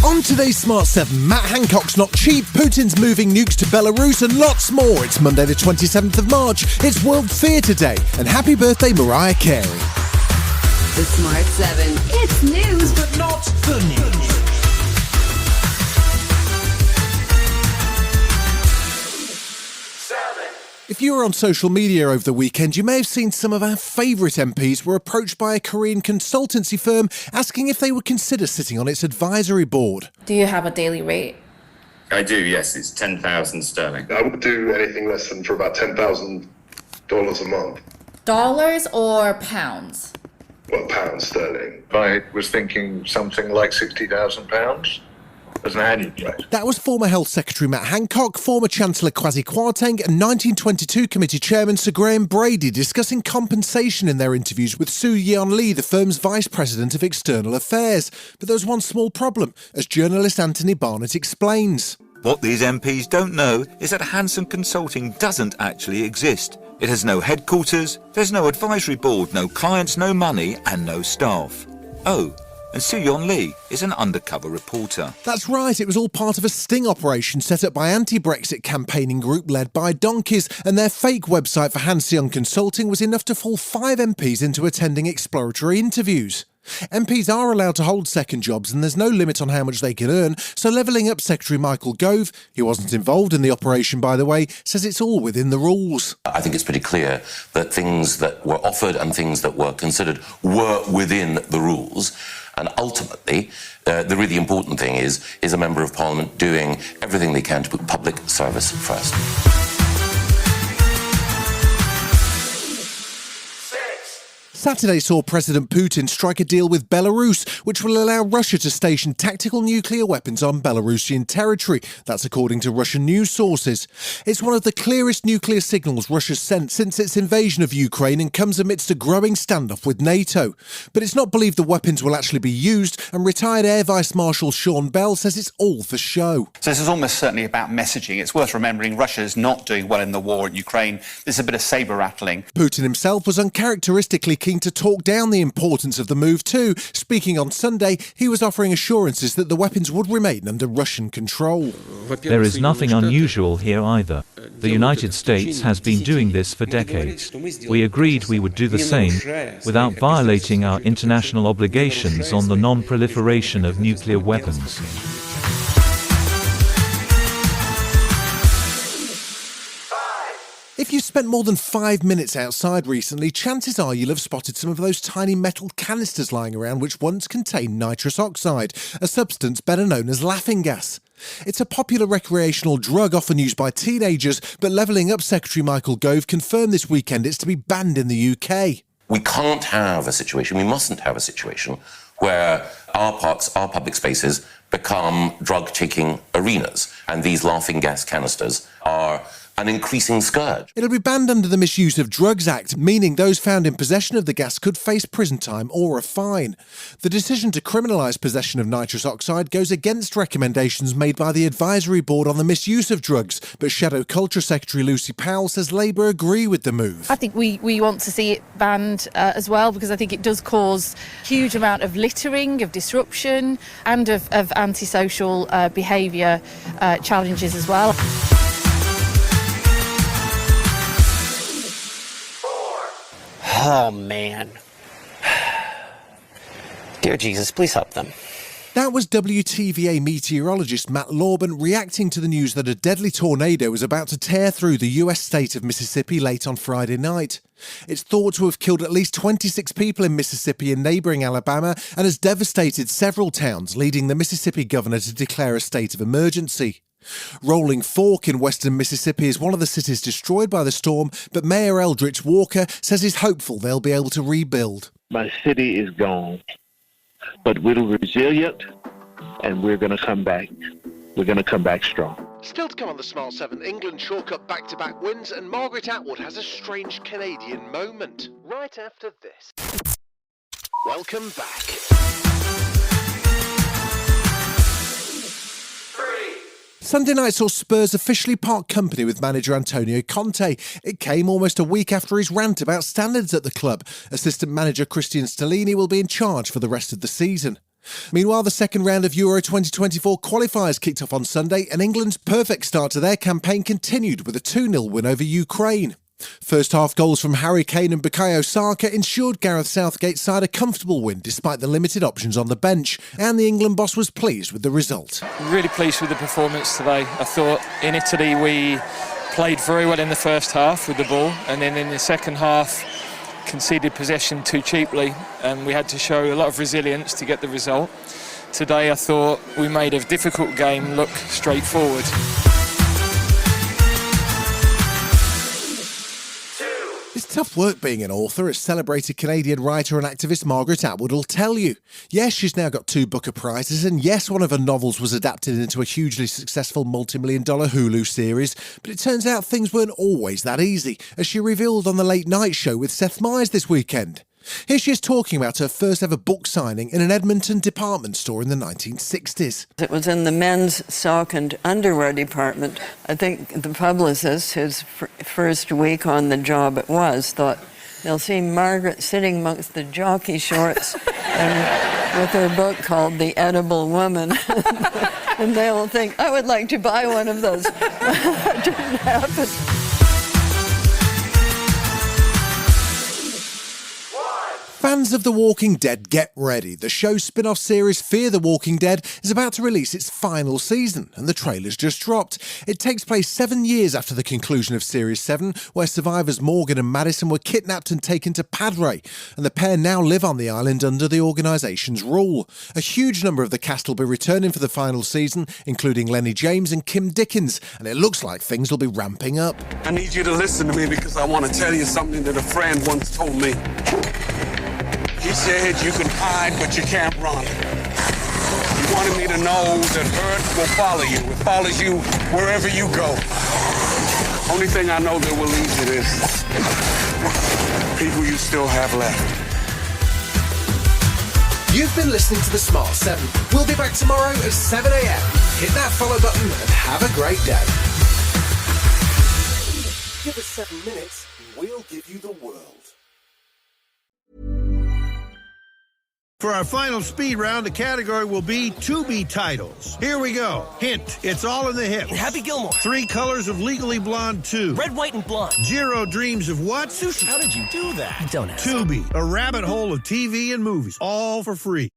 On today's Smart 7, Matt Hancock's not cheap, Putin's moving nukes to Belarus and lots more. It's Monday the 27th of March, it's World Theatre Day, and happy birthday Mariah Carey. The Smart 7. It's news, but Not the news. If you were on social media over the weekend, you may have seen some of our favourite MPs were approached by a Korean consultancy firm asking if they would consider sitting on its advisory board. Do you have a daily rate? I do, yes. It's 10,000 sterling. I would do anything less than for about $10,000 a month. Dollars or pounds? Well, pounds sterling. I was thinking something like £60,000 as an annual rate. That was former Health Secretary Matt Hancock, former Chancellor Kwasi Kwarteng and 1922 Committee Chairman Sir Graham Brady discussing compensation in their interviews with Soo Yeon Lee, the firm's Vice President of External Affairs. But there was one small problem, as journalist Anthony Barnett explains. What these MPs don't know is that Hanson Consulting doesn't actually exist. It has no headquarters, there's no advisory board, no clients, no money and no staff. Oh, and Soo Yeon Lee is an undercover reporter. That's right, it was all part of a sting operation set up by anti-Brexit campaigning group led by donkeys, and their fake website for Hanseon Consulting was enough to fool 5 MPs into attending exploratory interviews. MPs are allowed to hold second jobs and there's no limit on how much they can earn, so Levelling Up Secretary Michael Gove, who wasn't involved in the operation by the way, says it's all within the rules. I think it's pretty clear that things that were offered and things that were considered were within the rules. And ultimately, the really important thing is a Member of Parliament doing everything they can to put public service first. Saturday saw President Putin strike a deal with Belarus, which will allow Russia to station tactical nuclear weapons on Belarusian territory. That's according to Russian news sources. It's one of the clearest nuclear signals Russia's sent since its invasion of Ukraine and comes amidst a growing standoff with NATO. But it's not believed the weapons will actually be used, and retired Air Vice Marshal Sean Bell says it's all for show. So this is almost certainly about messaging. It's worth remembering Russia's not doing well in the war in Ukraine. This is a bit of sabre rattling. Putin himself was uncharacteristically keen to talk down the importance of the move too. Speaking on Sunday, he was offering assurances that the weapons would remain under Russian control. There is nothing unusual here either. The United States has been doing this for decades. We agreed we would do the same, without violating our international obligations on the non-proliferation of nuclear weapons. If you spent more than 5 minutes outside recently, chances are you'll have spotted some of those tiny metal canisters lying around which once contained nitrous oxide, a substance better known as laughing gas. It's a popular recreational drug often used by teenagers, but Levelling Up Secretary Michael Gove confirmed this weekend it's to be banned in the UK. We can't have a situation, we mustn't have a situation where our parks, our public spaces become drug-taking arenas, and these laughing gas canisters are an increasing scourge. It'll be banned under the Misuse of Drugs Act, meaning those found in possession of the gas could face prison time or a fine. The decision to criminalise possession of nitrous oxide goes against recommendations made by the Advisory Board on the Misuse of Drugs, but Shadow Culture Secretary Lucy Powell says Labour agree with the move. I think we want to see it banned as well, because I think it does cause a huge amount of littering, of disruption and of antisocial behaviour challenges as well. Oh, man. Dear Jesus, please help them. That was WTVA meteorologist Matt Lawburn reacting to the news that a deadly tornado was about to tear through the US state of Mississippi late on Friday night. It's thought to have killed at least 26 people in Mississippi and neighbouring Alabama and has devastated several towns, leading the Mississippi governor to declare a state of emergency. Rolling Fork in western Mississippi is one of the cities destroyed by the storm, but Mayor Eldridge Walker says he's hopeful they'll be able to rebuild. My city is gone, but we're resilient and we're going to come back. We're going to come back strong. Still to come on the Smart 7, England chalk up back-to-back wins and Margaret Atwood has a strange Canadian moment. Right after this. Welcome back. Sunday night saw Spurs officially part company with manager Antonio Conte. It came almost a week after his rant about standards at the club. Assistant manager Christian Stellini will be in charge for the rest of the season. Meanwhile, the second round of Euro 2024 qualifiers kicked off on Sunday, and England's perfect start to their campaign continued with a 2-0 win over Ukraine. First half goals from Harry Kane and Bukayo Saka ensured Gareth Southgate's side a comfortable win despite the limited options on the bench, and the England boss was pleased with the result. Really pleased with the performance today. I thought in Italy we played very well in the first half with the ball, and then in the second half conceded possession too cheaply, and we had to show a lot of resilience to get the result. Today I thought we made a difficult game look straightforward. It's tough work being an author, as celebrated Canadian writer and activist Margaret Atwood will tell you. Yes, she's now got 2 Booker Prizes, and yes, one of her novels was adapted into a hugely successful multi-million-dollar Hulu series, but it turns out things weren't always that easy, as she revealed on the Late Night Show with Seth Meyers this weekend. Here she is talking about her first ever book signing in an Edmonton department store in the 1960s. It was in the men's sock and underwear department. I think the publicist, whose first week on the job it was, thought they'll see Margaret sitting amongst the jockey shorts and with her book called The Edible Woman. And they will think, I would like to buy one of those. That didn't happen. Fans of The Walking Dead, get ready. The show's spin-off series Fear the Walking Dead is about to release its final season, and the trailer's just dropped. It takes place 7 years after the conclusion of Series 7, where survivors Morgan and Madison were kidnapped and taken to Padre, and the pair now live on the island under the organisation's rule. A huge number of the cast will be returning for the final season, including Lenny James and Kim Dickens, and it looks like things will be ramping up. I need you to listen to me because I want to tell you something that a friend once told me. He said you can hide, but you can't run. He wanted me to know that hurt will follow you. It follows you wherever you go. Only thing I know that will leave you is people you still have left. You've been listening to The Smart 7. We'll be back tomorrow at 7 a.m. Hit that follow button and have a great day. Give us 7 minutes and we'll give you the world. For our final speed round, the category will be to-be titles. Here we go. Hint, it's all in the hip. Happy Gilmore. 3 colors of Legally Blonde 2. Red, white, and blonde. Jiro dreams of what? Sushi. How did you do that? Don't ask. Tubi, a rabbit hole of TV and movies, all for free.